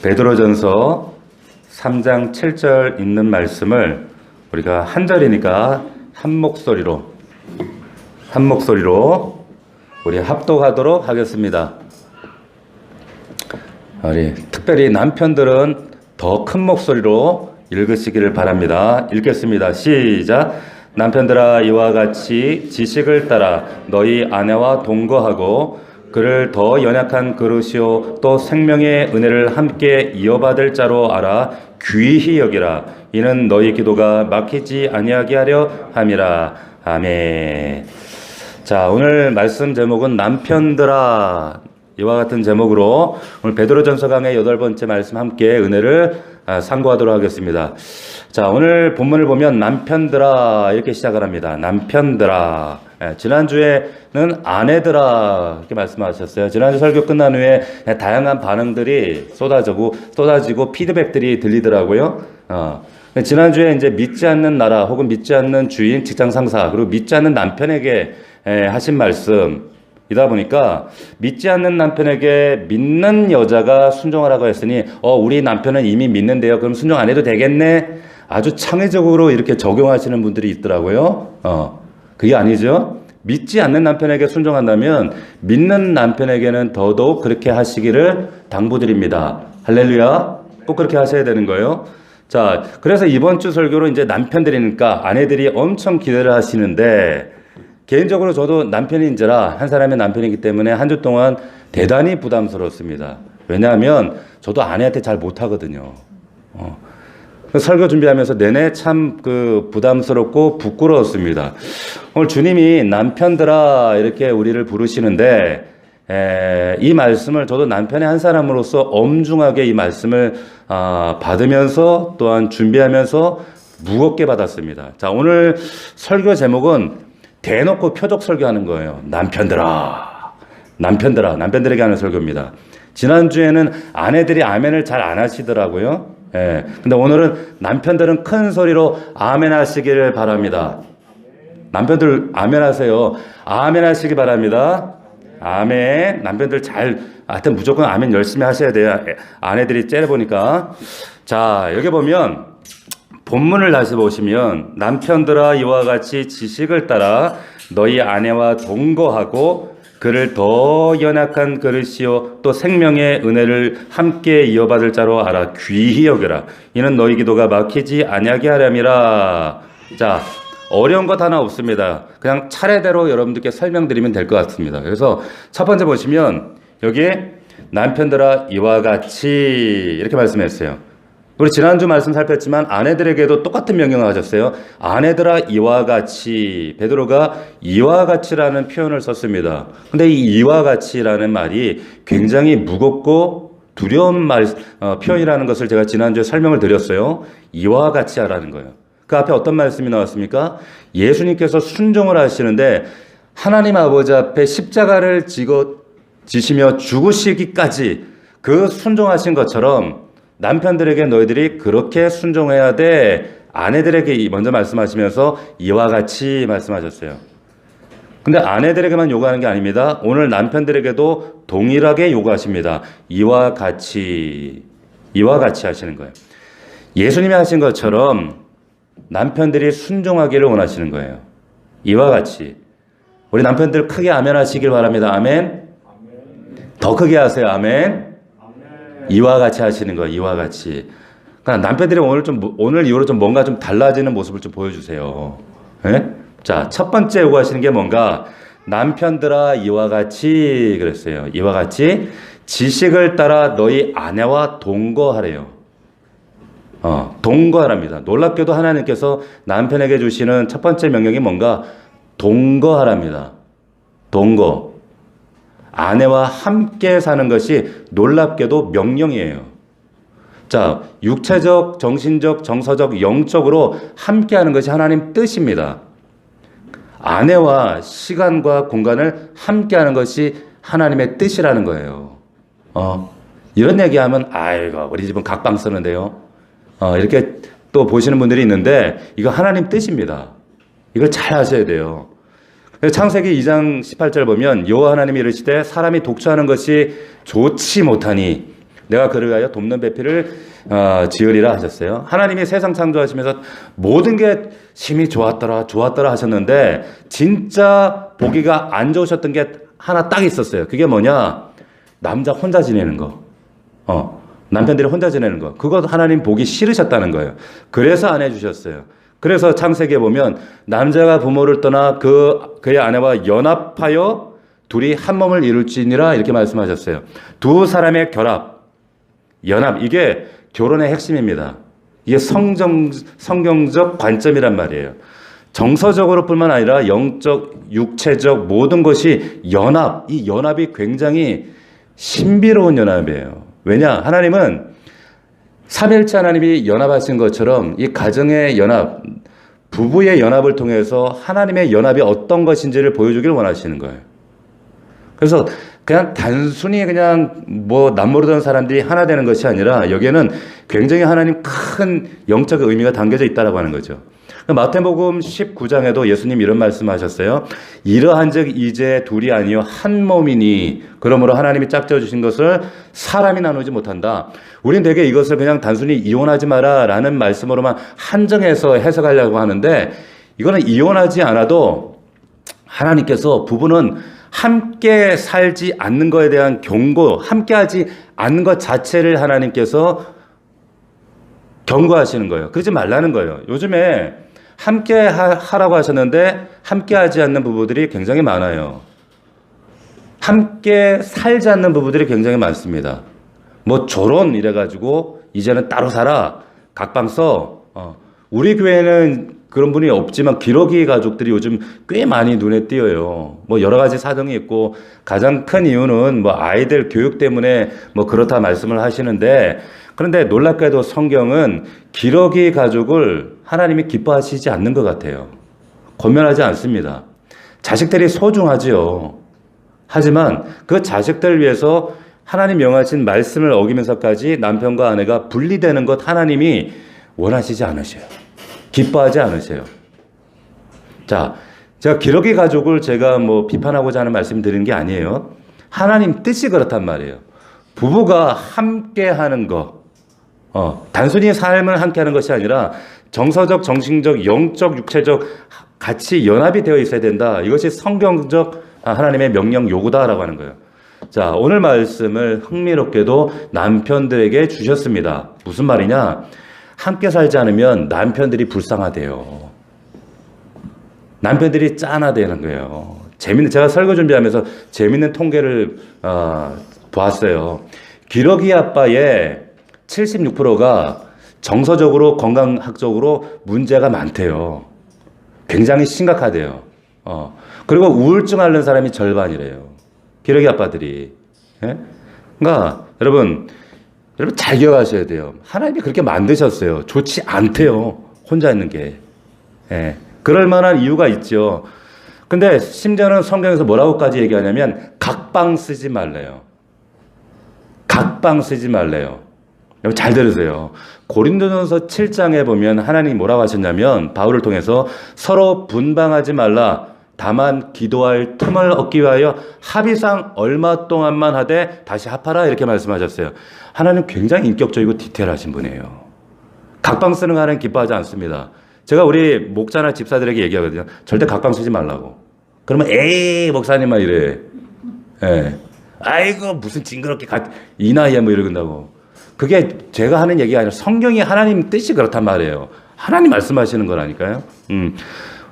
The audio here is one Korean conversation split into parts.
베드로전서 3장 7절 있는 말씀을 우리가 한 절이니까 한 목소리로 우리 합독하도록 하겠습니다. 우리 특별히 남편들은 더 큰 목소리로 읽으시기를 바랍니다. 읽겠습니다. 시작. 남편들아, 이와 같이 지식을 따라 너희 아내와 동거하고 그를 더 연약한 그릇이요 또 생명의 은혜를 함께 이어받을 자로 알아 귀히 여기라. 이는 너희 기도가 막히지 아니하게 하려 함이라. 아멘. 자, 오늘 말씀 제목은 남편들아, 이와 같은 제목으로 오늘 베드로전서 강의 8번째 말씀 함께 은혜를 상고하도록 하겠습니다. 자, 오늘 본문을 보면 남편들아 이렇게 시작을 합니다. 남편들아. 지난주에는 아내들아 이렇게 말씀하셨어요. 지난주 설교 끝난 후에 다양한 반응들이 쏟아지고 피드백들이 들리더라고요. 지난주에 이제 믿지 않는 나라 혹은 믿지 않는 주인, 직장 상사, 그리고 믿지 않는 남편에게 하신 말씀이다 보니까 믿지 않는 남편에게 믿는 여자가 순종하라고 했으니 우리 남편은 이미 믿는데요. 그럼 순종 안 해도 되겠네? 아주 창의적으로 이렇게 적용하시는 분들이 있더라고요. 그게 아니죠. 믿지 않는 남편에게 순종한다면 믿는 남편에게는 더더욱 그렇게 하시기를 당부드립니다. 할렐루야. 꼭 그렇게 하셔야 되는 거예요. 자, 그래서 이번 주 설교로 이제 남편들이니까 아내들이 엄청 기대를 하시는데, 개인적으로 저도 남편인지라 한 사람의 남편이기 때문에 한 주 동안 대단히 부담스러웠습니다. 왜냐하면 저도 아내한테 잘 못하거든요. 설교 준비하면서 내내 참 부담스럽고 부끄러웠습니다. 오늘 주님이 남편들아 이렇게 우리를 부르시는데, 이 말씀을 저도 남편의 한 사람으로서 엄중하게 이 말씀을 받으면서 또한 준비하면서 무겁게 받았습니다. 자, 오늘 설교 제목은 대놓고 표적 설교하는 거예요. 남편들에게 하는 설교입니다. 지난주에는 아내들이 아멘을 잘 안 하시더라고요. 근데 오늘은 남편들은 큰 소리로 아멘 하시기를 바랍니다. 남편들 아멘 하세요. 아멘 하시기 바랍니다. 아멘. 남편들 하여튼 무조건 아멘 열심히 하셔야 돼요. 아내들이 째려보니까. 자, 여기 보면 본문을 다시 보시면 남편들아, 이와 같이 지식을 따라 너희 아내와 동거하고 그를 더 연약한 그릇이요 또 생명의 은혜를 함께 이어받을 자로 알아 귀히 여겨라. 이는 너희 기도가 막히지 아니하게 하렴이라. 자, 어려운 것 하나 없습니다. 그냥 차례대로 여러분들께 설명드리면 될 것 같습니다. 그래서 첫 번째 보시면 여기에 남편들아 이와 같이 이렇게 말씀했어요. 우리 지난주 말씀 살폈지만 아내들에게도 똑같은 명령을 하셨어요. 아내들아 이와 같이. 베드로가 이와 같이라는 표현을 썼습니다. 근데 이 이와 같이라는 말이 굉장히 무겁고 두려운 표현이라는 것을 제가 지난주에 설명을 드렸어요. 이와 같이 하라는 거예요. 그 앞에 어떤 말씀이 나왔습니까? 예수님께서 순종을 하시는데 하나님 아버지 앞에 십자가를 지시며 죽으시기까지 그 순종하신 것처럼 남편들에게 너희들이 그렇게 순종해야 돼. 아내들에게 먼저 말씀하시면서 이와 같이 말씀하셨어요. 근데 아내들에게만 요구하는 게 아닙니다. 오늘 남편들에게도 동일하게 요구하십니다. 이와 같이 하시는 거예요. 예수님이 하신 것처럼 남편들이 순종하기를 원하시는 거예요. 이와 같이. 우리 남편들 크게 아멘 하시길 바랍니다. 아멘. 더 크게 하세요. 아멘. 이와 같이 하시는 거예요. 이와 같이. 그러니까 남편들이 오늘 이후로 좀 뭔가 좀 달라지는 모습을 좀 보여주세요. 네? 자, 첫 번째 요구하시는 게 뭔가? 남편들아 이와 같이 그랬어요. 이와 같이 지식을 따라 너희 아내와 동거하래요. 동거하랍니다. 놀랍게도 하나님께서 남편에게 주시는 첫 번째 명령이 뭔가? 동거하랍니다. 동거. 아내와 함께 사는 것이 놀랍게도 명령이에요. 자, 육체적, 정신적, 정서적, 영적으로 함께 하는 것이 하나님 뜻입니다. 아내와 시간과 공간을 함께 하는 것이 하나님의 뜻이라는 거예요. 이런 얘기하면 아이고 우리 집은 각방 쓰는데요. 이렇게 또 보시는 분들이 있는데 이거 하나님 뜻입니다. 이걸 잘 하셔야 돼요. 창세기 2장 18절 보면 여호와 하나님이 이르시되 사람이 독주하는 것이 좋지 못하니 내가 그를 위하여 돕는 배필을 지으리라 하셨어요. 하나님이 세상 창조하시면서 모든 게 심히 좋았더라 하셨는데 진짜 보기가 안 좋으셨던 게 하나 딱 있었어요. 그게 뭐냐? 남자 혼자 지내는 거. 남편들이 혼자 지내는 거. 그거 하나님 보기 싫으셨다는 거예요. 그래서 안 해주셨어요. 그래서 창세기에 보면 남자가 부모를 떠나 그의 아내와 연합하여 둘이 한 몸을 이룰지니라 이렇게 말씀하셨어요. 두 사람의 연합, 이게 결혼의 핵심입니다. 이게 성경적 관점이란 말이에요. 정서적으로 뿐만 아니라 영적, 육체적 모든 것이 이 연합이 굉장히 신비로운 연합이에요. 왜냐? 하나님은 삼일체 하나님이 연합하신 것처럼 이 가정의 연합, 부부의 연합을 통해서 하나님의 연합이 어떤 것인지를 보여주기를 원하시는 거예요. 그래서 그냥 단순히 남모르던 사람들이 하나 되는 것이 아니라 여기에는 굉장히 하나님 큰 영적 의미가 담겨져 있다라고 하는 거죠. 마태복음 19장에도 예수님 이런 말씀하셨어요. 이러한즉 이제 둘이 아니요 한 몸이니 그러므로 하나님이 짝지어 주신 것을 사람이 나누지 못한다. 우리는 되게 이것을 그냥 단순히 이혼하지 마라라는 말씀으로만 한정해서 해석하려고 하는데 이거는 이혼하지 않아도 하나님께서 부부는 함께 살지 않는 것에 대한 경고, 함께하지 않는 것 자체를 하나님께서 경고하시는 거예요. 그러지 말라는 거예요. 요즘에 함께 하라고 하셨는데 함께 하지 않는 부부들이 굉장히 많아요. 함께 살지 않는 부부들이 굉장히 많습니다. 뭐 결혼 이래가지고 이제는 따로 살아. 각방 써. 우리 교회는 그런 분이 없지만 기러기 가족들이 요즘 꽤 많이 눈에 띄어요. 뭐 여러 가지 사정이 있고 가장 큰 이유는 뭐 아이들 교육 때문에 뭐 그렇다 말씀을 하시는데 그런데 놀랍게도 성경은 기러기 가족을 하나님이 기뻐하시지 않는 것 같아요. 권면하지 않습니다. 자식들이 소중하지요. 하지만 그 자식들을 위해서 하나님 명하신 말씀을 어기면서까지 남편과 아내가 분리되는 것 하나님이 원하시지 않으셔요. 기뻐하지 않으세요. 자, 제가 기러기 가족을 제가 뭐 비판하고자 하는 말씀 드리는 게 아니에요. 하나님 뜻이 그렇단 말이에요. 부부가 함께 하는 거, 단순히 삶을 함께 하는 것이 아니라 정서적, 정신적, 영적, 육체적 같이 연합이 되어 있어야 된다. 이것이 성경적 하나님의 명령 요구다라고 하는 거예요. 자, 오늘 말씀을 흥미롭게도 남편들에게 주셨습니다. 무슨 말이냐? 함께 살지 않으면 남편들이 불쌍하대요. 남편들이 짠하대는 거예요. 제가 설교 준비하면서 재밌는 통계를 보았어요. 기러기 아빠의 76%가 정서적으로 건강학적으로 문제가 많대요. 굉장히 심각하대요. 그리고 우울증 앓는 사람이 절반이래요. 기러기 아빠들이. 예? 그러니까 여러분 잘 기억하셔야 돼요. 하나님이 그렇게 만드셨어요. 좋지 않대요. 혼자 있는 게. 예. 그럴 만한 이유가 있죠. 근데 심지어는 성경에서 뭐라고까지 얘기하냐면 각방 쓰지 말래요. 각방 쓰지 말래요. 여러분 잘 들으세요. 고린도전서 7장에 보면 하나님이 뭐라고 하셨냐면 바울을 통해서 서로 분방하지 말라. 다만 기도할 틈을 얻기 위하여 합의상 얼마 동안만 하되 다시 합하라 이렇게 말씀하셨어요. 하나님 굉장히 인격적이고 디테일하신 분이에요. 각방 쓰는 거 하나님 기뻐하지 않습니다. 제가 우리 목자나 집사들에게 얘기하거든요. 절대 각방 쓰지 말라고. 그러면 에이 목사님만 이래. 예. 아이고 무슨 징그럽게 이 나이에 뭐 이러는다고. 그게 제가 하는 얘기가 아니라 성경이 하나님 뜻이 그렇단 말이에요. 하나님 말씀하시는 거라니까요.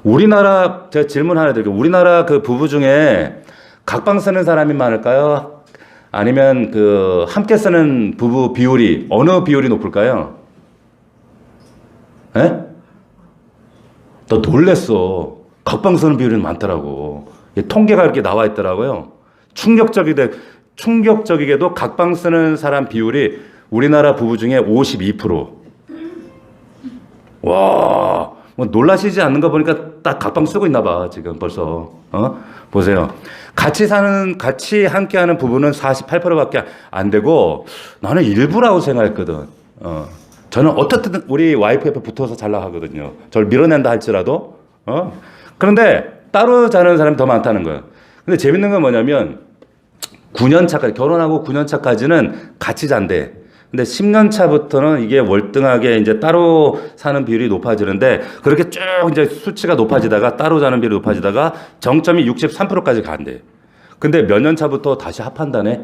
우리나라 제가 질문 하나 드릴게요. 우리나라 그 부부 중에 각방 쓰는 사람이 많을까요? 아니면 그 함께 쓰는 부부 비율이 어느 비율이 높을까요? 예? 너 놀랬어. 각방 쓰는 비율이 많더라고. 통계가 이렇게 나와 있더라고요. 충격적이게도 각방 쓰는 사람 비율이 우리나라 부부 중에 52%. 와, 뭐 놀라시지 않는 거 보니까 딱 각방 쓰고 있나 봐, 지금 벌써. 보세요. 같이 함께하는 부부는 48%밖에 안 되고, 나는 일부라고 생각했거든. 저는 어떻든 우리 와이프 옆에 붙어서 잘 나가거든요. 저를 밀어낸다 할지라도. 그런데 따로 자는 사람이 더 많다는 거예요. 근데 재밌는 건 뭐냐면, 9년 차까지, 결혼하고 9년 차까지는 같이 잔대. 근데 10년 차부터는 이게 월등하게 이제 따로 사는 비율이 높아지는데, 그렇게 쭉 이제 수치가 높아지다가 따로 자는 비율이 높아지다가 정점이 63%까지 간대. 근데 몇 년 차부터 다시 합한다네?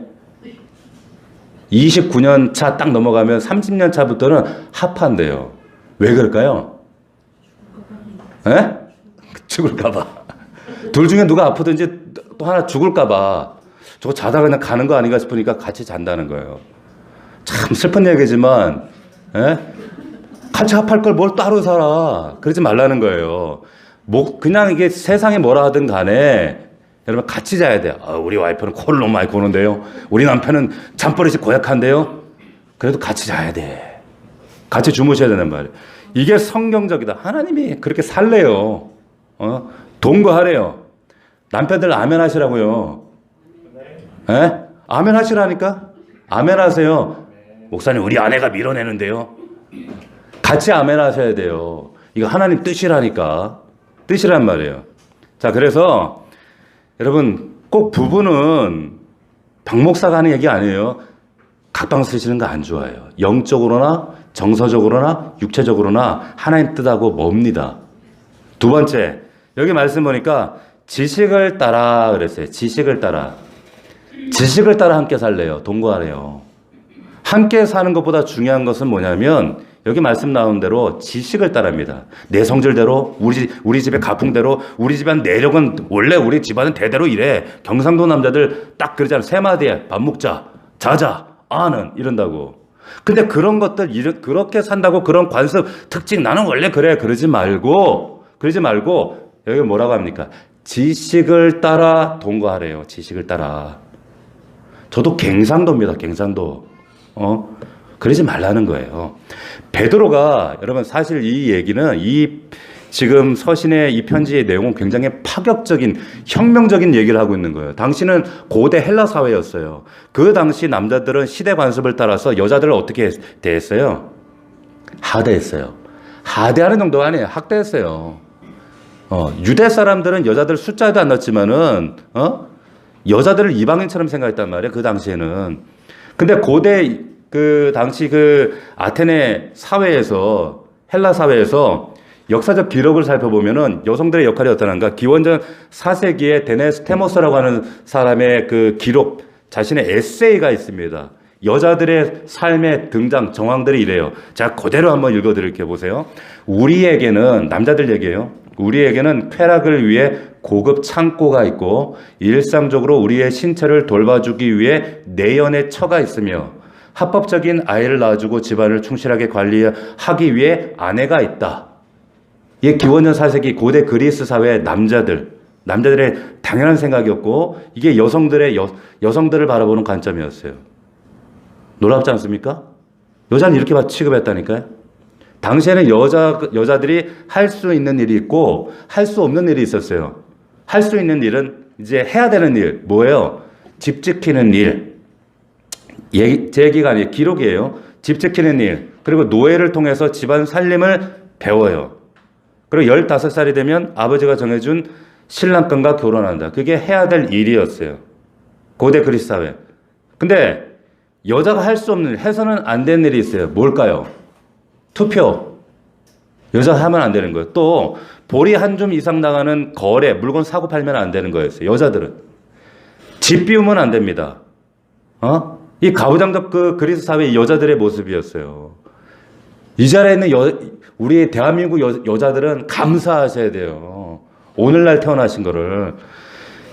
29년 차 딱 넘어가면 30년 차부터는 합한대요. 왜 그럴까요? 에? 죽을까봐. 둘 중에 누가 아프든지 또 하나 죽을까봐. 저거 자다가 그냥 가는 거 아닌가 싶으니까 같이 잔다는 거예요. 참 슬픈 얘기지만, 에? 같이 합할 걸 뭘 따로 살아. 그러지 말라는 거예요. 뭐, 그냥 이게 세상에 뭐라 하든 간에, 여러분 같이 자야 돼요. 우리 와이프는 코를 너무 많이 고는데요. 우리 남편은 잠버릇이 고약한데요. 그래도 같이 자야 돼. 같이 주무셔야 되는 말이에요. 이게 성경적이다. 하나님이 그렇게 살래요. 동거하래요. 남편들 아멘 하시라고요. 에? 아멘 하시라니까? 아멘 하세요. 목사님, 우리 아내가 밀어내는데요. 같이 아멘 하셔야 돼요. 이거 하나님 뜻이라니까. 뜻이란 말이에요. 자, 그래서 여러분, 꼭 부부는 박 목사가 하는 얘기 아니에요. 각방 쓰시는 거 안 좋아해요. 영적으로나 정서적으로나 육체적으로나 하나님 뜻하고 멉니다. 두 번째, 여기 말씀 보니까 지식을 따라 그랬어요. 지식을 따라. 지식을 따라 함께 살래요. 동거하래요. 함께 사는 것보다 중요한 것은 뭐냐면 여기 말씀 나온 대로 지식을 따릅니다. 내 성질대로, 우리 집의 가풍대로, 우리 집안 내력은 원래 우리 집안은 대대로 이래. 경상도 남자들 딱 그러잖아요. 세 마디에 밥 먹자, 자자, 아는 이런다고. 근데 그런 것들 그렇게 산다고 그런 관습 특징 나는 원래 그래 그러지 말고 여기 뭐라고 합니까? 지식을 따라 동거하래요. 지식을 따라. 저도 갱상도입니다. 갱상도. 그러지 말라는 거예요. 베드로가 여러분 사실 이 얘기는 이 지금 서신의 이 편지의 내용은 굉장히 파격적인 혁명적인 얘기를 하고 있는 거예요. 당시는 고대 헬라 사회였어요. 그 당시 남자들은 시대 관습을 따라서 여자들을 어떻게 대했어요? 하대했어요. 하대하는 정도가 아니에요. 학대했어요. 유대 사람들은 여자들 숫자도 안 넣었지만은 여자들을 이방인처럼 생각했단 말이에요. 그 당시에는. 근데 고대 그 당시 그 아테네 사회에서 헬라 사회에서 역사적 기록을 살펴보면은 여성들의 역할이 어떠한가? 기원전 4세기에 데네스테모스라고 하는 사람의 그 기록, 자신의 에세이가 있습니다. 여자들의 삶의 등장 정황들이 이래요. 자, 그대로 한번 읽어드릴게요. 보세요. 우리에게는, 남자들 얘기예요. 우리에게는 쾌락을 위해 고급 창고가 있고 일상적으로 우리의 신체를 돌봐주기 위해 내연의 처가 있으며 합법적인 아이를 낳아주고 집안을 충실하게 관리하기 위해 아내가 있다. 이게 기원전 4세기 고대 그리스 사회의 남자들의 당연한 생각이었고 이게 여성들을 바라보는 관점이었어요. 놀랍지 않습니까? 여자는 이렇게 취급했다니까요. 당시에는 여자들이 할 수 있는 일이 있고 할 수 없는 일이 있었어요. 할 수 있는 일은 이제 해야 되는 일, 뭐예요? 집 지키는 일. 제 얘기가 아니에요. 기록이에요. 집 지키는 일. 그리고 노예를 통해서 집안 살림을 배워요. 그리고 15살이 되면 아버지가 정해준 신랑감과 결혼한다. 그게 해야 될 일이었어요. 고대 그리스 사회. 근데 여자가 할 수 없는 일, 해서는 안 되는 일이 있어요. 뭘까요? 투표. 여자가 하면 안 되는 거예요. 또 보리 한 줌 이상 나가는 거래, 물건 사고 팔면 안 되는 거였어요. 여자들은. 집 비우면 안 됩니다. 이 가부장적 그 그리스 사회의 여자들의 모습이었어요. 이 자리에 있는 우리 대한민국 여자들은 감사하셔야 돼요. 오늘날 태어나신 거를.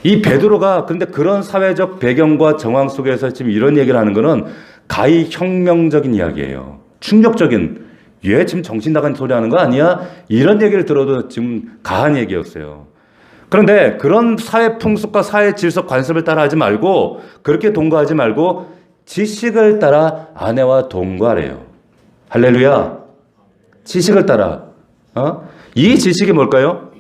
이 베드로가 근데 그런 사회적 배경과 정황 속에서 지금 이런 얘기를 하는 거는 가히 혁명적인 이야기예요. 충격적인. 얘 지금 정신 나간 소리 하는 거 아니야? 이런 얘기를 들어도 지금 가한 얘기였어요. 그런데 그런 사회 풍습과 사회 질서 관습을 따라 하지 말고 그렇게 동거하지 말고 지식을 따라 아내와 동거하래요. 할렐루야. 지식을 따라. 이 지식이 뭘까요?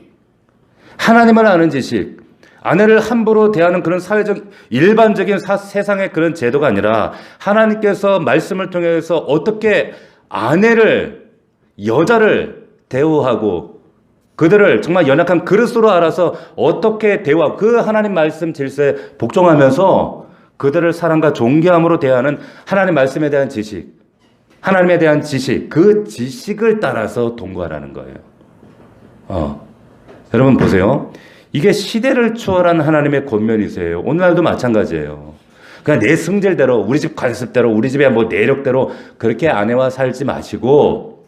하나님을 아는 지식. 아내를 함부로 대하는 그런 사회적 일반적인 세상의 그런 제도가 아니라 하나님께서 말씀을 통해서 어떻게 아내를 여자를 대우하고 그들을 정말 연약한 그릇으로 알아서 어떻게 대우하고 그 하나님 말씀 질서에 복종하면서 그들을 사랑과 존귀함으로 대하는 하나님 말씀에 대한 지식, 하나님에 대한 지식, 그 지식을 따라서 동거하라는 거예요. 여러분 보세요. 이게 시대를 초월한 하나님의 권면이세요. 오늘날도 마찬가지예요. 그냥 내 승질대로, 우리 집 관습대로, 우리 집의 뭐 내력대로 그렇게 아내와 살지 마시고,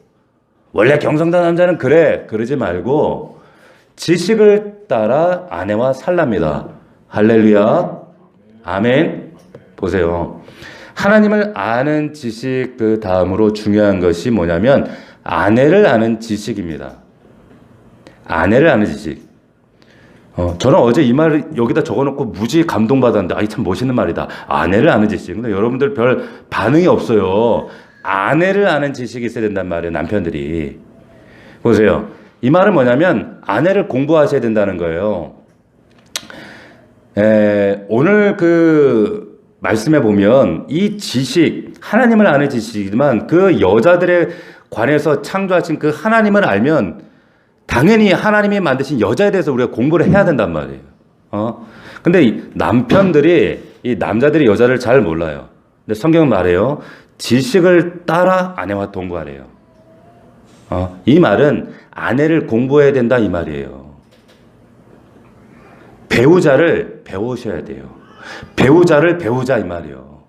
원래 경성된 남자는 그래, 그러지 말고 지식을 따라 아내와 살랍니다. 할렐루야. 아멘. 보세요. 하나님을 아는 지식, 그 다음으로 중요한 것이 뭐냐면 아내를 아는 지식입니다. 아내를 아는 지식. 저는 어제 이 말을 여기다 적어놓고 무지 감동받았는데, 아, 이 참 멋있는 말이다. 아내를 아는 지식. 근데 여러분들 별 반응이 없어요. 아내를 아는 지식이 있어야 된단 말이에요, 남편들이. 보세요. 이 말은 뭐냐면 아내를 공부하셔야 된다는 거예요. 오늘 그 말씀에 보면 이 지식, 하나님을 아는 지식이지만 그 여자들에 관해서 창조하신 그 하나님을 알면 당연히 하나님이 만드신 여자에 대해서 우리가 공부를 해야 된단 말이에요. 근데 이 남편들이, 이 남자들이 여자를 잘 몰라요. 근데 성경은 말해요. 지식을 따라 아내와 동거하래요. 이 말은 아내를 공부해야 된다 이 말이에요. 배우자를 배우셔야 돼요. 배우자를 배우자 이 말이에요.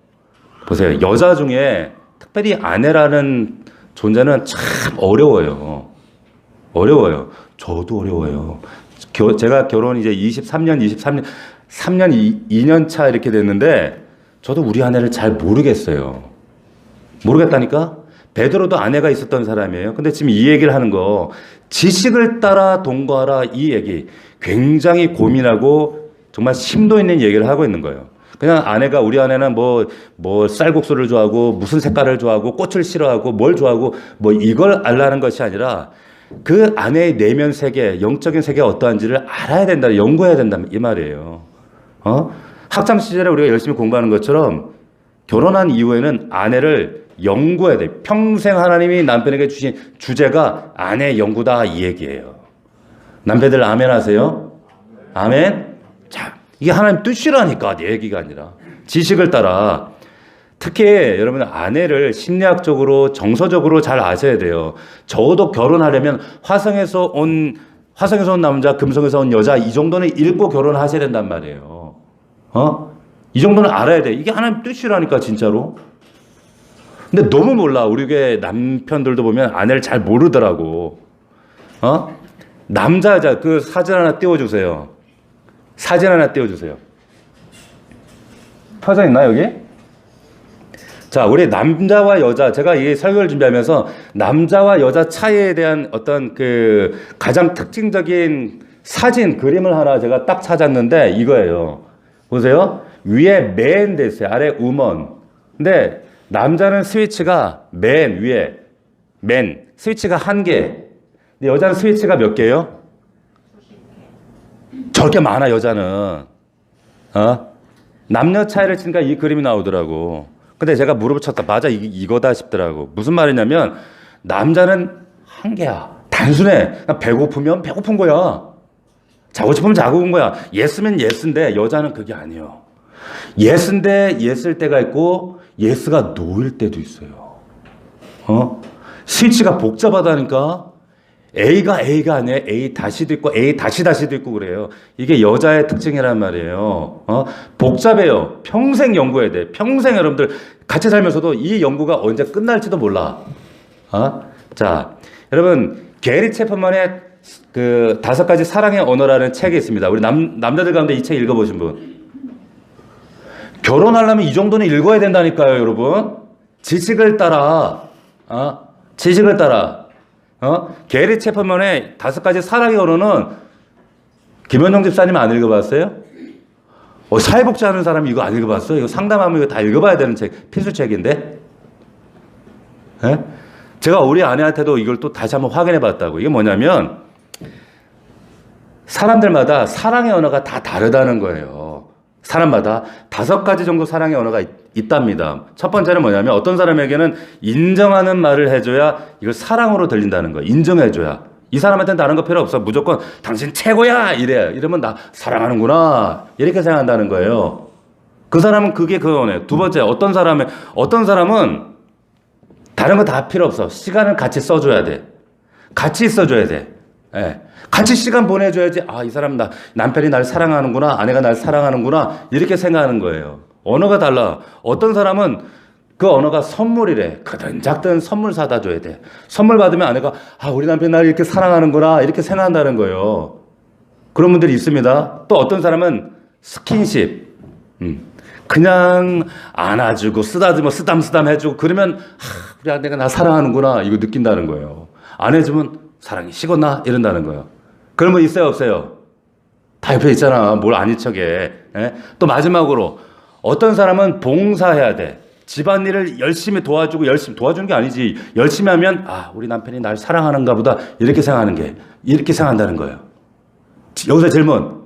보세요. 여자 중에 특별히 아내라는 존재는 참 어려워요. 어려워요. 저도 어려워요. 제가 결혼 이제 23년 3년 2년 차 이렇게 됐는데 저도 우리 아내를 잘 모르겠어요. 모르겠다니까? 베드로도 아내가 있었던 사람이에요. 근데 지금 이 얘기를 하는 거, 지식을 따라 동거하라 이 얘기, 굉장히 고민하고 정말 심도 있는 얘기를 하고 있는 거예요. 그냥 아내가, 우리 아내는 뭐 쌀국수를 좋아하고 무슨 색깔을 좋아하고 꽃을 싫어하고 뭘 좋아하고 뭐 이걸 알라는 것이 아니라 그 아내의 내면 세계, 영적인 세계가 어떠한지를 알아야 된다, 연구해야 된다 이 말이에요. 학창 시절에 우리가 열심히 공부하는 것처럼 결혼한 이후에는 아내를 연구해야 돼. 평생 하나님이 남편에게 주신 주제가 아내 연구다 이 얘기예요. 남편들 아멘 하세요? 아멘? 자, 이게 하나님 뜻이라니까 내 얘기가 아니라. 지식을 따라. 특히 여러분 아내를 심리학적으로 정서적으로 잘 아셔야 돼요. 적어도 결혼하려면 화성에서 온 남자, 금성에서 온 여자 이 정도는 읽고 결혼하셔야 된단 말이에요. 이 정도는 알아야 돼. 이게 하나님 뜻이라니까 진짜로. 근데 너무 몰라. 우리 교회 남편들도 보면 아내를 잘 모르더라고. 남자 여자 그 사진 하나 띄워주세요. 사진 하나 띄워주세요. 펴져 있나 여기? 자, 우리 남자와 여자, 제가 이 설교를 준비하면서 남자와 여자 차이에 대한 어떤 그 가장 특징적인 사진, 그림을 하나 제가 딱 찾았는데 이거예요. 보세요. 위에 man 돼 있어요. 아래 woman. 근데 남자는 스위치가 맨 위에, 맨. 스위치가 한 개. 근데 여자는 스위치가 몇 개예요? 저렇게 많아, 여자는. 남녀 차이를 치니까 이 그림이 나오더라고. 근데 제가 무릎을 쳤다. 맞아, 이거다 싶더라고. 무슨 말이냐면, 남자는 한 개야. 단순해. 배고프면 배고픈 거야. 자고 싶으면 자고 온 거야. 예스면 예스인데, 여자는 그게 아니에요. 예스인데 예스일 때가 있고, 예스가 노일 때도 있어요. 스위치가 복잡하다니까. A가 아니에요. A 다시도 있고 A 다시도 있고 그래요. 이게 여자의 특징이란 말이에요. 복잡해요. 평생 연구해야 돼. 평생 여러분들 같이 살면서도 이 연구가 언제 끝날지도 몰라. 자, 여러분 게리 체퍼만의 그 5가지 사랑의 언어라는 책이 있습니다. 우리 남자들 가운데 이 책 읽어보신 분. 결혼하려면 이 정도는 읽어야 된다니까요, 여러분. 지식을 따라. 지식을 따라. 게리 체퍼만의 5가지 사랑의 언어는 김현정 집사님 안 읽어봤어요? 사회복지 하는 사람이 이거 안 읽어봤어요? 이거 상담하면 이거 다 읽어봐야 되는 책, 필수책인데? 예? 제가 우리 아내한테도 이걸 또 다시 한번 확인해 봤다고. 이게 뭐냐면, 사람들마다 사랑의 언어가 다 다르다는 거예요. 사람마다 5가지 정도 사랑의 언어가 있답니다. 첫 번째는 뭐냐면 어떤 사람에게는 인정하는 말을 해줘야 이걸 사랑으로 들린다는 거예요. 인정해줘야. 이 사람한테는 다른 거 필요 없어. 무조건 당신 최고야! 이래. 이러면 나 사랑하는구나. 이렇게 생각한다는 거예요. 그 사람은 그게 그거네. 두 번째, 어떤 사람은 다른 거 다 필요 없어. 시간을 같이 써줘야 돼. 같이 있어줘야 돼. 예. 같이 시간 보내줘야지. 아, 이 사람 남편이 날 사랑하는구나. 아내가 날 사랑하는구나. 이렇게 생각하는 거예요. 언어가 달라. 어떤 사람은 그 언어가 선물이래. 크든 작든 선물 사다 줘야 돼. 선물 받으면 아내가, 아, 우리 남편이 날 이렇게 사랑하는구나. 이렇게 생각한다는 거예요. 그런 분들이 있습니다. 또 어떤 사람은 스킨십. 그냥 안아주고 쓰담쓰담 해주고 그러면 우리 아내가 나 사랑하는구나 이거 느낀다는 거예요. 안 해주면 사랑이 식었나 이런다는 거예요. 그런 분 있어요 없어요? 다 옆에 있잖아. 뭘 아닌 척해. 예? 또 마지막으로 어떤 사람은 봉사해야 돼. 집안일을 열심히 도와주고 열심히 도와주는 게 아니지. 열심히 하면 아 우리 남편이 날 사랑하는가 보다 이렇게 생각한다는 거예요. 여기서 질문.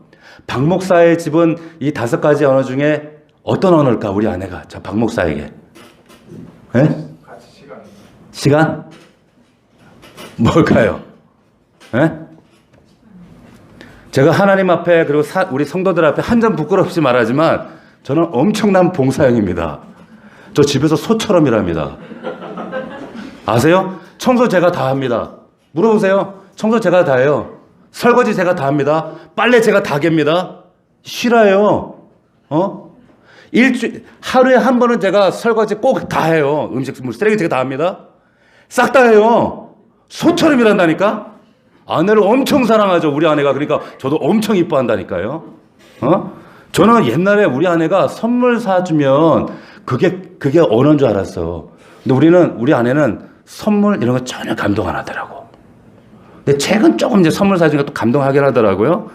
박 목사의 집은 이 5가지 언어 중에 어떤 언어일까 우리 아내가 저 박 목사에게? 예? 같이 시간? 뭘까요? 예? 제가 하나님 앞에 그리고 우리 성도들 앞에 한 점 부끄럽지 말하지만 저는 엄청난 봉사형입니다. 저 집에서 소처럼 일합니다. 아세요? 청소 제가 다 합니다. 물어보세요. 청소 제가 다 해요. 설거지 제가 다 합니다. 빨래 제가 다 갭니다. 싫어요. 하루에 한 번은 제가 설거지 꼭 다 해요. 음식물 쓰레기 제가 다 합니다. 싹 다 해요. 소처럼 일한다니까? 아내를 엄청 사랑하죠. 우리 아내가. 그러니까 저도 엄청 이뻐한다니까요. 저는 옛날에 우리 아내가 선물 사주면 그게 언어인 줄 알았어. 근데 우리 아내는 선물 이런 거 전혀 감동 안 하더라고. 근데 최근 조금 이제 선물 사주니까 또 감동하긴 하더라고요.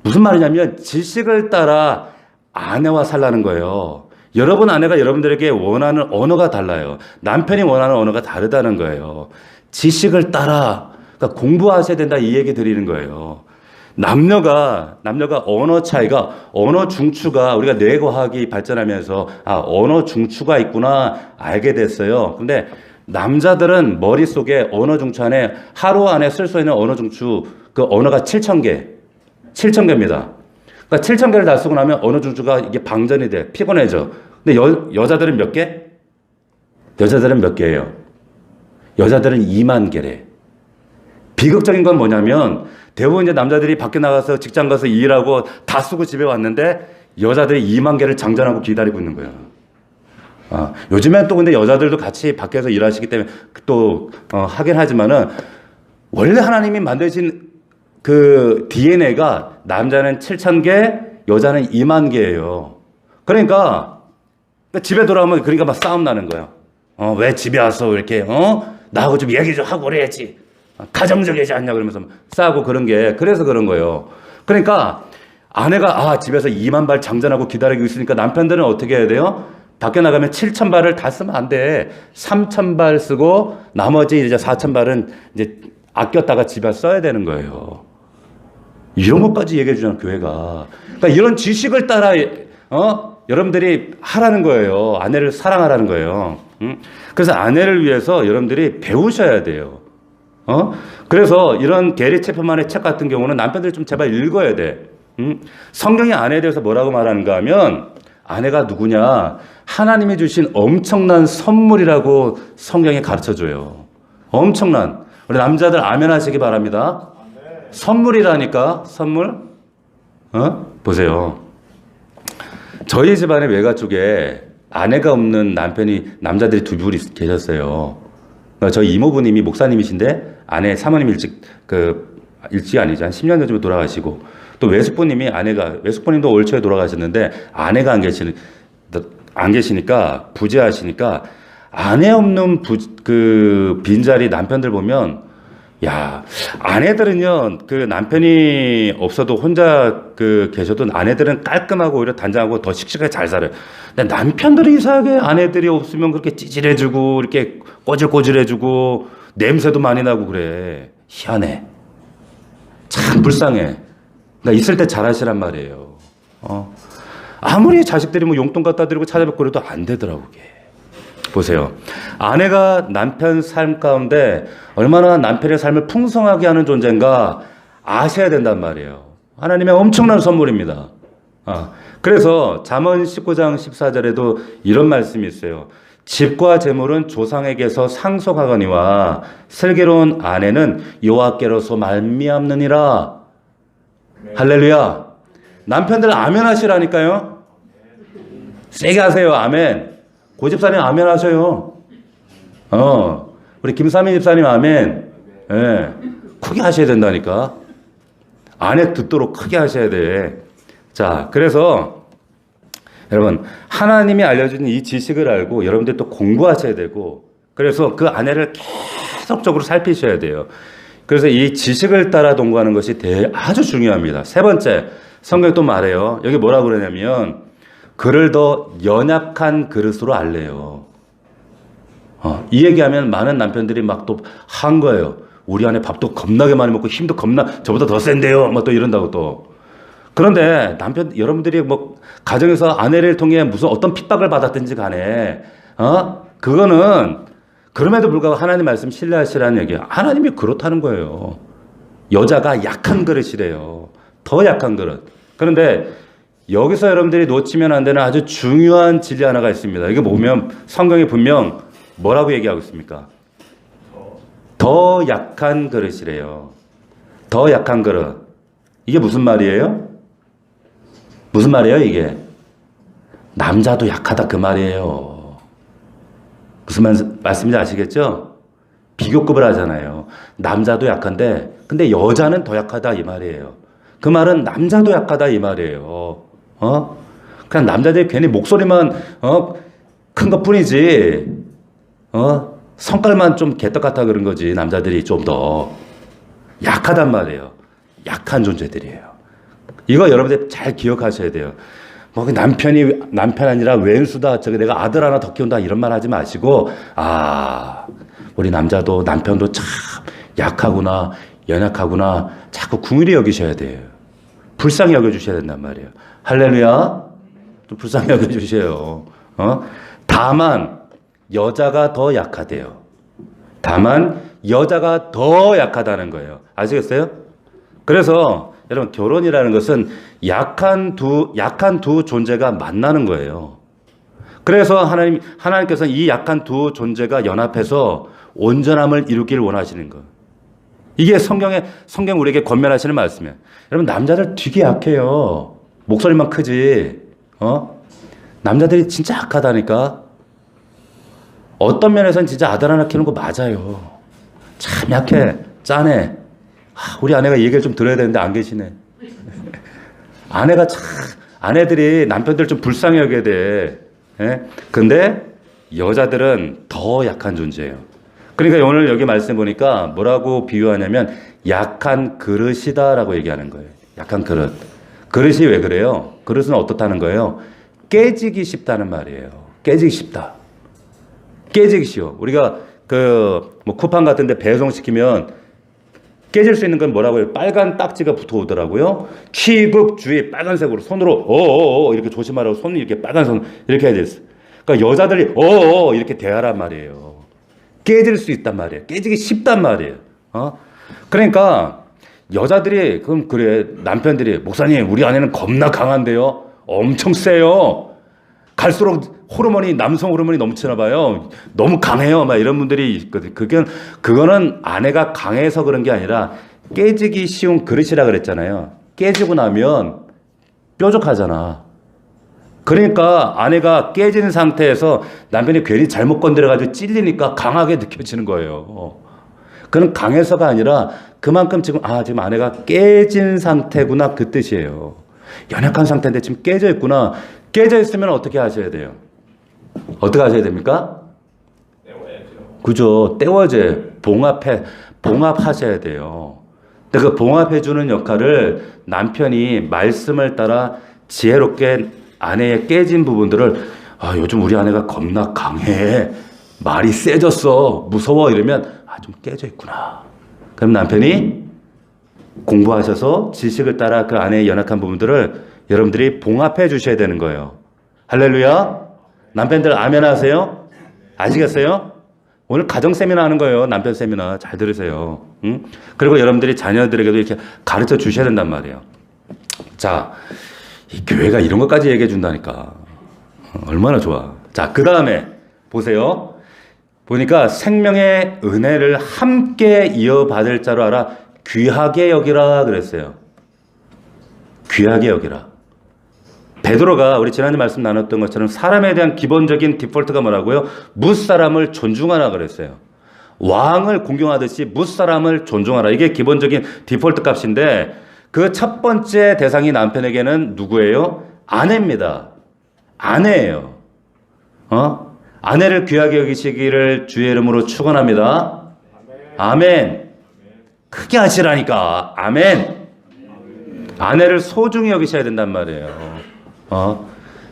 무슨 말이냐면 지식을 따라 아내와 살라는 거예요. 여러분 아내가 여러분들에게 원하는 언어가 달라요. 남편이 원하는 언어가 다르다는 거예요. 지식을 따라 그러니까 공부하셔야 된다 이 얘기 드리는 거예요. 남녀가 언어 차이가 언어 중추가 우리가 뇌과학이 발전하면서 언어 중추가 있구나 알게 됐어요. 근데 남자들은 머릿속에 언어 중추 안에 하루 안에 쓸 수 있는 언어 중추 그 언어가 7,000개입니다. 그러니까 7,000개를 다 쓰고 나면 언어 중추가 이게 방전이 돼. 피곤해져. 근데 여자들은 몇 개? 여자들은 몇 개예요? 여자들은 2만 개래. 비극적인 건 뭐냐면 대부분 이제 남자들이 밖에 나가서 직장 가서 일하고 다 쓰고 집에 왔는데 여자들이 2만 개를 장전하고 기다리고 있는 거예요. 요즘엔 또 근데 여자들도 같이 밖에서 일하시기 때문에 또 하긴 하지만은 원래 하나님이 만드신 그 DNA가 남자는 7,000개, 여자는 2만 개예요. 그러니까 집에 돌아오면 그러니까 막 싸움 나는 거예요. 왜 집에 와서 이렇게 나하고 좀 얘기 좀 하고 그래야지. 가정적이지 않냐 그러면서 싸우고 그래서 그런 거예요. 그러니까 아내가 집에서 2만 발 장전하고 기다리고 있으니까 남편들은 어떻게 해야 돼요? 밖에 나가면 7,000발을 다 쓰면 안 돼. 3,000발 쓰고 나머지 이제 4,000발은 이제 아꼈다가 집에 써야 되는 거예요. 이런 것까지 얘기해 주잖아, 교회가. 그러니까 이런 지식을 따라 여러분들이 하라는 거예요. 아내를 사랑하라는 거예요. 그래서 아내를 위해서 여러분들이 배우셔야 돼요. 그래서 이런 게리 체퍼만의 책 같은 경우는 남편들 좀 제발 읽어야 돼. 성경이 아내에 대해서 뭐라고 말하는가 하면 아내가 누구냐? 하나님이 주신 엄청난 선물이라고 성경이 가르쳐줘요. 엄청난. 우리 남자들 아멘 하시기 바랍니다. 선물이라니까, 선물. 보세요. 저희 집안의 외가 쪽에 아내가 없는 남자들이 두 분이 계셨어요. 저희 이모부님이 목사님이신데 아내 사모님 일찍 아니죠. 한 10년 전쯤에 돌아가시고 또 외숙부님도 올 초에 돌아가셨는데 아내가 안 계시니까 부재하시니까 아내 없는 그 빈자리 남편들 보면 야, 아내들은요, 그 남편이 없어도 혼자 계셔도 아내들은 깔끔하고 오히려 단정하고 더 씩씩하게 잘 살아요. 근데 남편들이 이상하게 아내들이 없으면 그렇게 찌질해주고, 이렇게 꼬질꼬질해주고, 냄새도 많이 나고 그래. 희한해. 참 불쌍해. 나 있을 때 잘하시란 말이에요. 아무리 자식들이 뭐 용돈 갖다 드리고 찾아뵙고 그래도 안 되더라고, 그게. 보세요. 아내가 남편 삶 가운데 얼마나 남편의 삶을 풍성하게 하는 존재인가 아셔야 된단 말이에요. 하나님의 엄청난 선물입니다. 그래서 잠언 19장 14절에도 이런 말씀이 있어요. 집과 재물은 조상에게서 상속하거니와 슬기로운 아내는 여호와께로서 말미암느니라. 할렐루야. 남편들 아멘 하시라니까요. 세게 하세요. 아멘. 고집사님 아멘 하셔요. 우리 김삼인 집사님 아멘. 예. 크게 하셔야 된다니까. 아내 듣도록 크게 하셔야 돼. 자, 그래서 여러분 하나님이 알려주는 이 지식을 알고 여러분들 또 공부하셔야 되고, 그래서 그 아내를 계속적으로 살피셔야 돼요. 그래서 이 지식을 따라 동거하는 것이 아주 중요합니다. 세 번째, 성경이 또 말해요. 여기 뭐라고 그러냐면 그를 더 연약한 그릇으로 알래요. 이 얘기하면 많은 남편들이 막 또 한 거예요. 우리 아내 밥도 겁나게 많이 먹고 힘도 저보다 더 센데요. 뭐 또 이런다고 또. 그런데 여러분들이 뭐 가정에서 아내를 통해 무슨 어떤 핍박을 받았든지 간에, 그거는 그럼에도 불구하고 하나님 말씀 신뢰하시라는 얘기예요. 하나님이 그렇다는 거예요. 여자가 약한 그릇이래요. 더 약한 그릇. 그런데 여기서 여러분들이 놓치면 안 되는 아주 중요한 진리 하나가 있습니다. 이거 보면 성경에 분명 뭐라고 얘기하고 있습니까? 더 약한 그릇이래요. 더 약한 그릇. 이게 무슨 말이에요? 무슨 말이에요, 이게? 남자도 약하다 그 말이에요. 무슨 말씀인지 아시겠죠? 비교급을 하잖아요. 남자도 약한데 근데 여자는 더 약하다 이 말이에요. 그 말은 남자도 약하다 이 말이에요. 그냥 남자들이 괜히 목소리만 큰 것뿐이지, 성깔만 좀 개떡 같아 그런 거지. 남자들이 좀 더 약하단 말이에요. 약한 존재들이에요. 이거 여러분들 잘 기억하셔야 돼요. 뭐 남편 아니라 왼수다, 저기 내가 아들 하나 더 키운다 이런 말 하지 마시고, 우리 남편도 참 약하구나, 연약하구나 자꾸 긍휼히 여기셔야 돼요. 불쌍히 여겨주셔야 된단 말이에요. 할렐루야. 또 불쌍히 여겨주세요. 다만 여자가 더 약하대요. 다만 여자가 더 약하다는 거예요. 아시겠어요? 그래서 여러분 결혼이라는 것은 약한 두 존재가 만나는 거예요. 그래서 하나님께서 이 약한 두 존재가 연합해서 온전함을 이루기를 원하시는 거예요. 이게 성경 우리에게 권면하시는 말씀이에요. 여러분 남자들 되게 약해요. 목소리만 크지. 남자들이 진짜 약하다니까. 어떤 면에서는 진짜 아들 하나 키우는 거 맞아요. 참 약해. 짠해. 우리 아내가 얘기를 좀 들어야 되는데 안 계시네. 아내들이 남편들 좀 불쌍히 여겨야 돼. 예? 근데 여자들은 더 약한 존재예요. 그러니까 오늘 여기 말씀 보니까 뭐라고 비유하냐면 약한 그릇이다라고 얘기하는 거예요. 약한 그릇. 그릇이 왜 그래요? 그릇은 어떻다는 거예요? 깨지기 쉽다는 말이에요. 깨지기 쉽다. 깨지기 쉬워. 우리가 쿠팡 같은 데 배송시키면 깨질 수 있는 건 뭐라고 해요? 빨간 딱지가 붙어 오더라고요. 취급 주의 빨간색으로 손으로 이렇게 조심하라고 손을 이렇게 빨간 손 이렇게 해야 됐어. 그러니까 여자들이 이렇게 대하란 말이에요. 깨질 수 있단 말이에요. 깨지기 쉽단 말이에요. 그러니까 여자들이 남편들이 목사님 우리 아내는 겁나 강한데요. 엄청 세요. 갈수록 남성 호르몬이 넘치나 봐요. 너무 강해요. 막 이런 분들이 있거든요. 그거는 아내가 강해서 그런 게 아니라 깨지기 쉬운 그릇이라 그랬잖아요. 깨지고 나면 뾰족하잖아. 그러니까 아내가 깨진 상태에서 남편이 괜히 잘못 건드려가지고 찔리니까 강하게 느껴지는 거예요. 그건 강해서가 아니라 그만큼 지금 아내가 깨진 상태구나 그 뜻이에요. 연약한 상태인데 지금 깨져 있구나. 깨져 있으면 어떻게 하셔야 돼요? 어떻게 하셔야 됩니까? 떼워야죠. 그죠. 떼워져. 봉합하셔야 돼요. 근데 그 봉합해주는 역할을 남편이 말씀을 따라 지혜롭게 아내의 깨진 부분들을 요즘 우리 아내가 겁나 강해. 말이 세졌어. 무서워. 이러면 좀 깨져 있구나. 그럼 남편이 공부하셔서 지식을 따라 그 아내의 연약한 부분들을 여러분들이 봉합해 주셔야 되는 거예요. 할렐루야. 남편들 아멘 하세요? 아시겠어요? 오늘 가정 세미나 하는 거예요. 남편 세미나. 잘 들으세요. 그리고 여러분들이 자녀들에게도 이렇게 가르쳐 주셔야 된단 말이에요. 자, 이 교회가 이런 것까지 얘기해 준다니까. 얼마나 좋아. 자, 그 다음에 보세요. 보니까 생명의 은혜를 함께 이어받을 자로 알아 귀하게 여기라 그랬어요. 귀하게 여기라. 베드로가 우리 지난주 말씀 나눴던 것처럼 사람에 대한 기본적인 디폴트가 뭐라고요? 무사람을 존중하라 그랬어요. 왕을 공경하듯이 무사람을 존중하라. 이게 기본적인 디폴트 값인데 그 첫 번째 대상이 남편에게는 누구예요? 아내입니다. 아내예요. 아내를 귀하게 여기시기를 주의 이름으로 축원합니다. 아멘. 크게 하시라니까. 아멘. 아내를 소중히 여기셔야 된단 말이에요.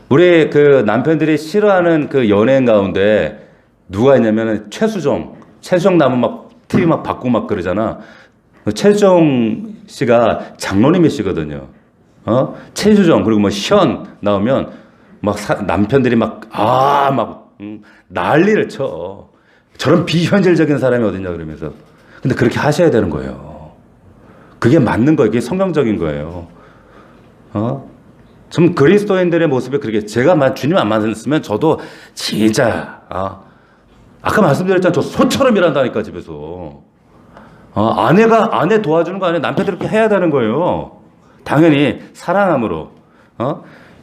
우리 그 남편들이 싫어하는 그 연예인 가운데 누가 있냐면 최수종 나면 막 TV 막 바꾸고 막 그러잖아. 최수종 씨가 장로님이시거든요. 최수종 그리고 뭐 현 나오면 막 남편들이 막 난리를 쳐. 저런 비현실적인 사람이 어딨냐 그러면서. 근데 그렇게 하셔야 되는 거예요. 그게 맞는 거예요. 그게 성경적인 거예요. 좀 그리스도인들의 모습이 그렇게 제가 주님 안 만났으면 저도 진짜 아까 말씀드렸잖아요. 저 소처럼 일한다니까 집에서. 아내 도와주는 거 아니에요. 남편들 그렇게 해야 되는 거예요. 당연히 사랑함으로.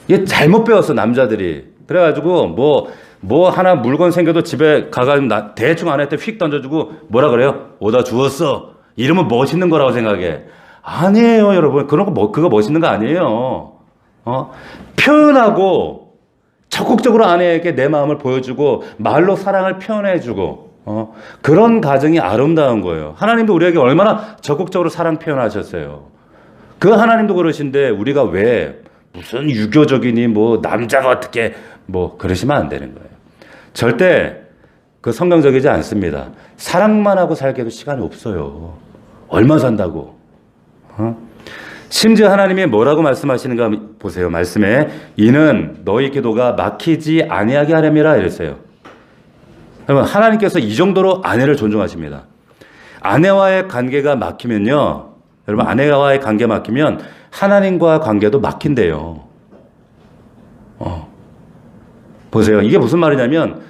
이게 잘못 배웠어 남자들이. 그래가지고 뭐 하나 물건 생겨도 집에 가가지고 대충 아내한테 휙 던져주고 뭐라 그래요? 오다 주웠어. 이러면 멋있는 거라고 생각해. 아니에요 여러분. 그거 멋있는 거 아니에요. 표현하고 적극적으로 아내에게 내 마음을 보여주고 말로 사랑을 표현해주고 그런 가정이 아름다운 거예요. 하나님도 우리에게 얼마나 적극적으로 사랑 표현하셨어요. 그 하나님도 그러신데 우리가 왜 무슨 유교적이니 뭐 남자가 어떻게 뭐 그러시면 안 되는 거예요. 절대 그 성경적이지 않습니다. 사랑만 하고 살기에도 시간이 없어요. 얼마 산다고. 심지어 하나님이 뭐라고 말씀하시는가 보세요. 말씀에 이는 너희 기도가 막히지 아니하게 하렴이라 이랬어요. 여러분 하나님께서 이 정도로 아내를 존중하십니다. 아내와의 관계가 막히면요. 여러분 아내와의 관계 막히면 하나님과 관계도 막힌대요. 보세요. 이게 무슨 말이냐면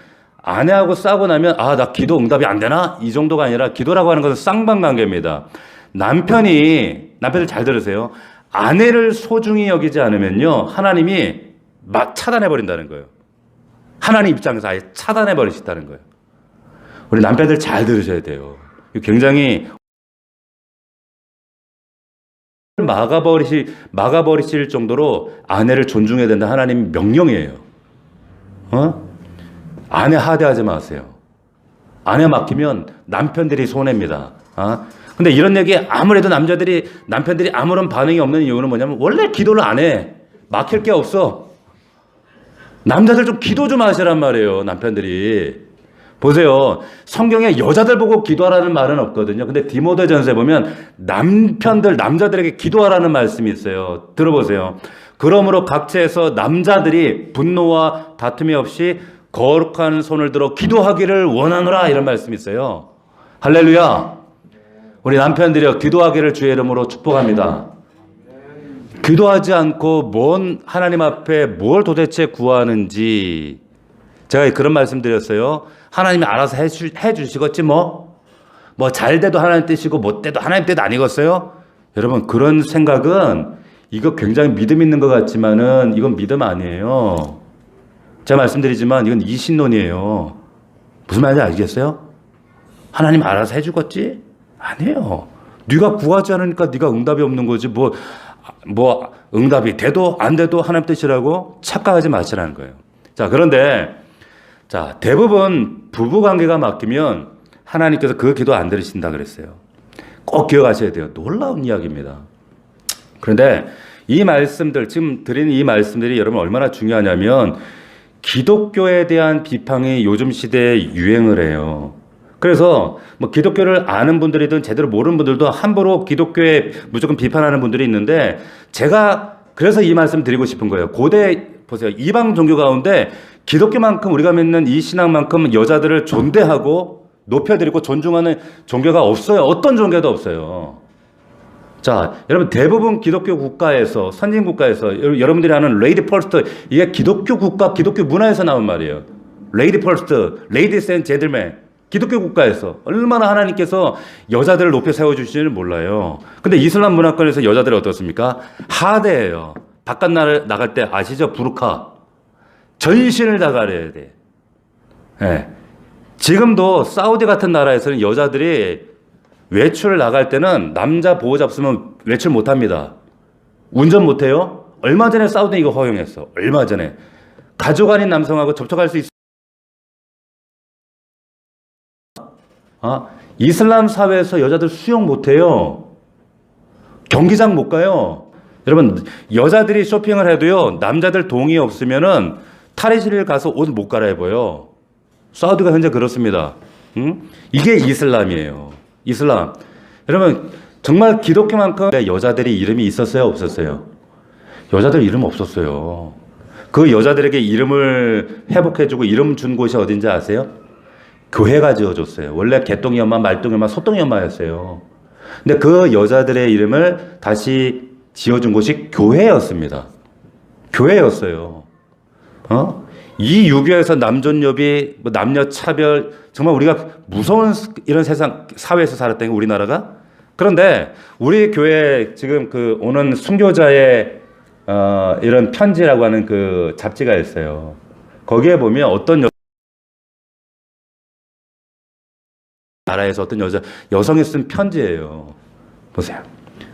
아내하고 싸우고 나면 나 기도 응답이 안 되나? 이 정도가 아니라 기도라고 하는 것은 쌍방관계입니다. 남편들 잘 들으세요. 아내를 소중히 여기지 않으면요. 하나님이 막 차단해버린다는 거예요. 하나님 입장에서 아예 차단해버리신다는 거예요. 우리 남편들 잘 들으셔야 돼요. 굉장히 막아버리실 정도로 아내를 존중해야 된다. 하나님 명령이에요. 아내 하대하지 마세요. 아내 맡기면 남편들이 손해입니다. 근데 이런 얘기 아무래도 남편들이 아무런 반응이 없는 이유는 뭐냐면 원래 기도를 안 해. 막힐 게 없어. 남자들 좀 기도 좀 하시란 말이에요. 남편들이. 보세요. 성경에 여자들 보고 기도하라는 말은 없거든요. 근데 디모데전서에 보면 남자들에게 기도하라는 말씀이 있어요. 들어보세요. 그러므로 각처에서 남자들이 분노와 다툼이 없이 거룩한 손을 들어 기도하기를 원하노라 이런 말씀이 있어요. 할렐루야. 우리 남편들이요. 기도하기를 주의 이름으로 축복합니다. 기도하지 않고 하나님 앞에 뭘 도대체 구하는지 제가 그런 말씀 드렸어요. 하나님이 알아서 해주시겠지 뭐 잘 돼도 하나님 뜻이고 못 돼도 하나님 뜻 아니겠어요? 여러분 그런 생각은 이거 굉장히 믿음 있는 것 같지만은 이건 믿음 아니에요. 제가 말씀드리지만 이건 이신론이에요. 무슨 말인지 알겠어요? 하나님 알아서 해주겠지? 아니에요. 네가 구하지 않으니까 네가 응답이 없는 거지 뭐 응답이 돼도 안 돼도 하나님 뜻이라고 착각하지 마시라는 거예요. 자 그런데 대부분 부부관계가 막히면 하나님께서 그 기도 안 들으신다 그랬어요. 꼭 기억하셔야 돼요. 놀라운 이야기입니다. 그런데 이 말씀들 지금 드리는 이 말씀들이 여러분 얼마나 중요하냐면 기독교에 대한 비판이 요즘 시대에 유행을 해요. 그래서 기독교를 아는 분들이든 제대로 모르는 분들도 함부로 기독교에 무조건 비판하는 분들이 있는데 제가 그래서 이 말씀 드리고 싶은 거예요. 고대 보세요. 이방 종교 가운데 기독교만큼 우리가 믿는 이 신앙만큼 여자들을 존대하고 높여드리고 존중하는 종교가 없어요. 어떤 종교도 없어요. 자, 여러분 대부분 기독교 국가에서 선진 국가에서 여러분들이 아는 레이디 퍼스트 이게 기독교 국가 기독교 문화에서 나온 말이에요. 레이디 퍼스트, 레이디스 앤 젠틀맨. 기독교 국가에서 얼마나 하나님께서 여자들을 높여 세워주시지를 몰라요. 근데 이슬람 문화권에서 여자들이 어떻습니까? 하대예요. 바깥 나갈 때 아시죠? 부르카. 전신을 다 가려야 돼. 네. 지금도 사우디 같은 나라에서는 여자들이 외출을 나갈 때는 남자 보호자 없으면 외출 못 합니다. 운전 못 해요? 얼마 전에 사우디 이거 허용했어. 얼마 전에. 가족 아닌 남성하고 접촉할 수 있어. 이슬람 사회에서 여자들 수영 못 해요. 경기장 못 가요. 여러분, 여자들이 쇼핑을 해도요, 남자들 동의 없으면은 탈의실 가서 옷 못 갈아입어요. 사우디가 현재 그렇습니다. 이게 이슬람이에요. 이슬람. 여러분, 정말 기독교만큼 여자들이 이름이 있었어요? 없었어요? 여자들 이름 없었어요. 그 여자들에게 이름을 회복해주고 이름 준 곳이 어딘지 아세요? 교회가 지어줬어요. 원래 개똥이 엄마, 말똥이 엄마, 소똥이 엄마였어요. 근데 그 여자들의 이름을 다시 지어준 곳이 교회였습니다. 교회였어요. 이 유교에서 남존여비, 남녀 차별, 정말 우리가 무서운 이런 세상, 사회에서 살았다는 게 우리나라가. 그런데 우리 교회 지금 그 오는 순교자의 이런 편지라고 하는 그 잡지가 있어요. 거기에 보면 어떤 나라에서 어떤 여성이 쓴 편지예요. 보세요.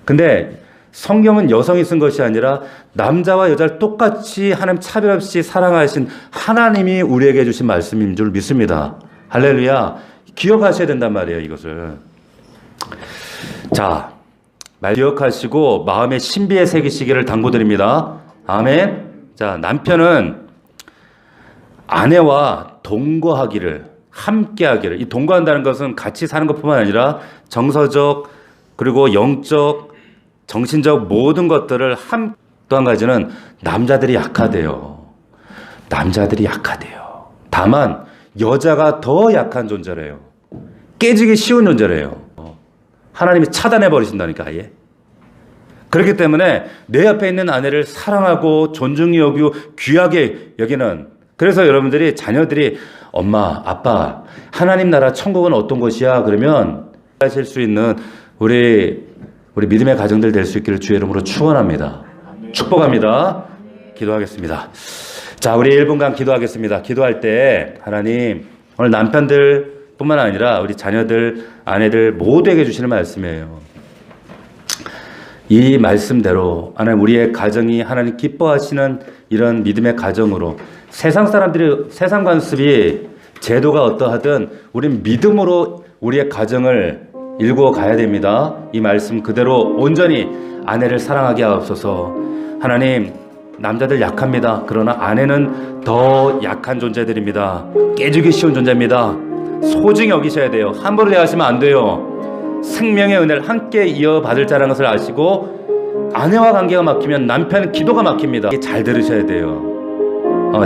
근데 성경은 여성이 쓴 것이 아니라 남자와 여자를 똑같이 하나님 차별 없이 사랑하신 하나님이 우리에게 주신 말씀인 줄 믿습니다. 할렐루야. 기억하셔야 된단 말이에요, 이것을. 자, 말 기억하시고 마음의 신비에 새기시기를 당부드립니다. 아멘. 자, 남편은 아내와 동거하기를 함께하기를. 이 동거한다는 것은 같이 사는 것뿐만 아니라 정서적 그리고 영적, 정신적 모든 것들을 또 한 가지는 남자들이 약하대요. 남자들이 약하대요. 다만 여자가 더 약한 존재래요. 깨지기 쉬운 존재래요. 하나님이 차단해 버리신다니까 아예. 그렇기 때문에 내 옆에 있는 아내를 사랑하고 존중히 여기고 귀하게 여기는. 그래서 여러분들이 자녀들이 엄마, 아빠, 하나님 나라 천국은 어떤 곳이야? 그러면 하실 수 있는 우리 믿음의 가정들 될 수 있기를 주의 이름으로 축원합니다. 축복합니다. 기도하겠습니다. 자, 우리 1분간 기도하겠습니다. 기도할 때 하나님 오늘 남편들 뿐만 아니라 우리 자녀들, 아내들 모두에게 주시는 말씀이에요. 이 말씀대로 하나님 우리의 가정이 하나님 기뻐하시는 이런 믿음의 가정으로 세상 사람들이 세상 관습이 제도가 어떠하든 우린 믿음으로 우리의 가정을 일구어 가야 됩니다. 이 말씀 그대로 온전히 아내를 사랑하게 하옵소서. 하나님 남자들 약합니다. 그러나 아내는 더 약한 존재들입니다. 깨지기 쉬운 존재입니다. 소중히 여기셔야 돼요. 함부로 대하시면 안 돼요. 생명의 은혜를 함께 이어받을 자라는 것을 아시고 아내와 관계가 막히면 남편 기도가 막힙니다. 잘 들으셔야 돼요.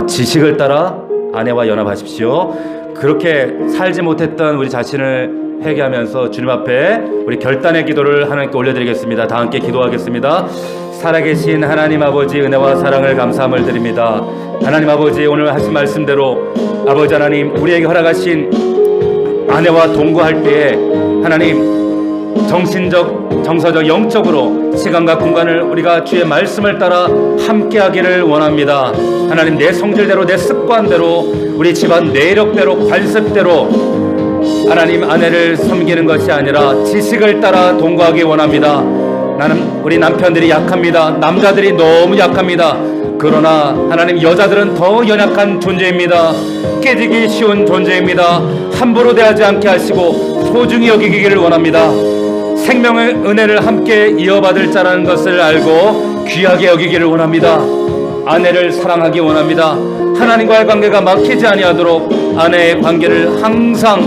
지식을 따라 아내와 연합하십시오. 그렇게 살지 못했던 우리 자신을 회개하면서 주님 앞에 우리 결단의 기도를 하나님께 올려드리겠습니다. 다 함께 기도하겠습니다. 살아계신 하나님 아버지 은혜와 사랑을 감사함을 드립니다. 하나님 아버지 오늘 하신 말씀대로 아버지 하나님 우리에게 허락하신 아내와 동거할 때에 하나님 정신적, 정서적, 영적으로 시간과 공간을 우리가 주의 말씀을 따라 함께하기를 원합니다. 하나님 내 성질대로 내 습관대로 우리 집안 내력대로 관습대로 하나님 아내를 섬기는 것이 아니라 지식을 따라 동거하기 원합니다. 나는 우리 남편들이 약합니다. 남자들이 너무 약합니다. 그러나 하나님 여자들은 더 연약한 존재입니다. 깨지기 쉬운 존재입니다. 함부로 대하지 않게 하시고 소중히 여기기를 원합니다. 생명의 은혜를 함께 이어받을 자라는 것을 알고 귀하게 여기기를 원합니다. 아내를 사랑하기 원합니다. 하나님과의 관계가 막히지 아니하도록 아내의 관계를 항상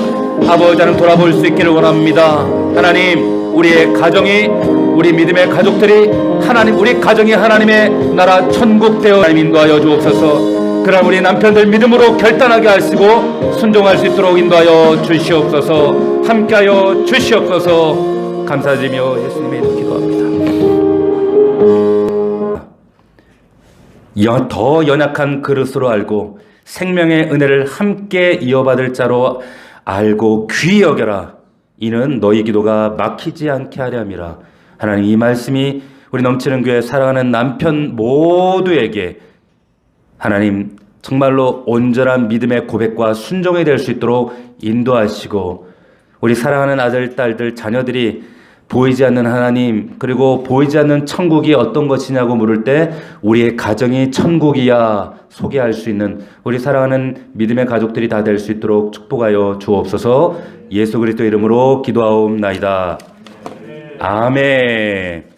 아버지 하나님 돌아볼 수 있기를 원합니다. 하나님 우리의 가정이 우리 믿음의 가족들이 하나님 우리 가정이 하나님의 나라 천국 되어 하나님 인도하여 주옵소서. 그러나 우리 남편들 믿음으로 결단하게 하시고 순종할 수 있도록 인도하여 주시옵소서. 함께하여 주시옵소서. 감사드리며 예수님의 이름으로 기도합니다. 더 연약한 그릇으로 알고 생명의 은혜를 함께 이어받을 자로 알고 귀히 여겨라. 이는 너희 기도가 막히지 않게 하려 함이라. 하나님, 이 말씀이 우리 넘치는 교회 사랑하는 남편 모두에게 하나님 정말로 온전한 믿음의 고백과 순종이 될 수 있도록 인도하시고, 우리 사랑하는 아들, 딸들, 자녀들이 보이지 않는 하나님, 그리고 보이지 않는 천국이 어떤 것이냐고 물을 때 우리의 가정이 천국이야 소개할 수 있는 우리 사랑하는 믿음의 가족들이 다 될 수 있도록 축복하여 주옵소서. 예수 그리스도 이름으로 기도하옵나이다. 아멘.